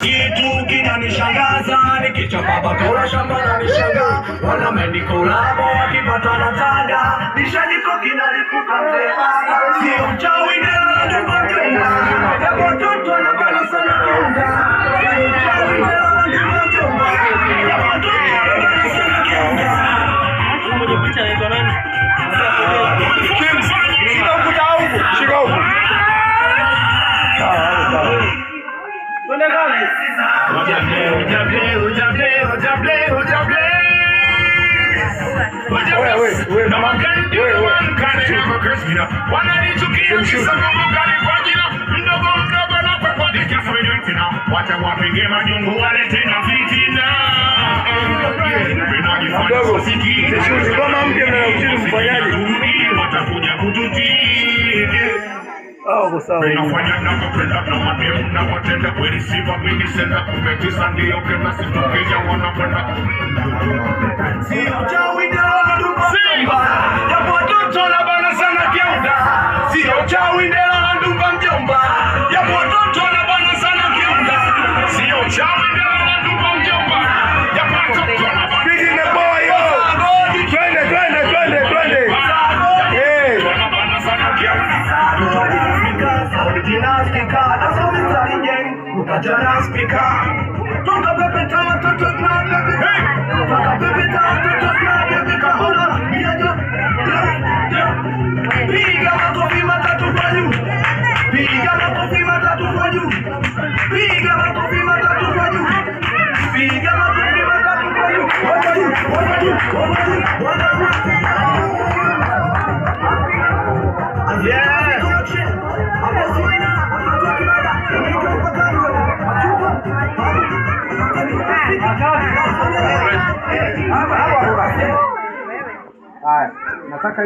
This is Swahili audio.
kitu kinanishangaza, nikichapa bakora shamba na nishangaa, wanamendikolabo wakipata na tanga, nishajiko kinalipuka mzema, sio mchawi nela ndo mjomba, japo watoto wanapenda sana kiunda, sio mchawi nela ndo mjomba, japo watoto wanapenda sana kiunda. Mmoja picha anaitwa nani? Shika ukuta huko, shika huko. Twende kazi. Wewe na makani wewe wananichukia sababu gani kwa jina mdogo na kwa podcast tena wacha wapige majungu wale tena fitina mdogo sisi kama mpya na uchini mfanyaje watakuja kututii. Oh, sawa. Inafanya na kupenda na mademu na watenda kweli sifa mingi sana kumetisa ndio kenda sitokea wanakwenda. Sio chawi ndio ndumba. Japo watoto na bana sana kiunda. Sio chawi ndio ndumba mjomba. Japo watoto na bana sana kiunda. Sio chawi ndio ndumba mjomba. Japo watoto na bana. Big in the boy yo. Twende. Wana bana sana kiunda. Original speaker, that's how it's starting again. Original speaker. Toka pepe tawa, toto kna pepe. Toka pepe tawa, toto kna pepe. Kahona, biajo. Piga makofi matatu kwa juu. Piga makofi matatu kwa juu. Piga makofi matatu kwa juu. Piga makofi matatu kwa juu. Yeah. Nataka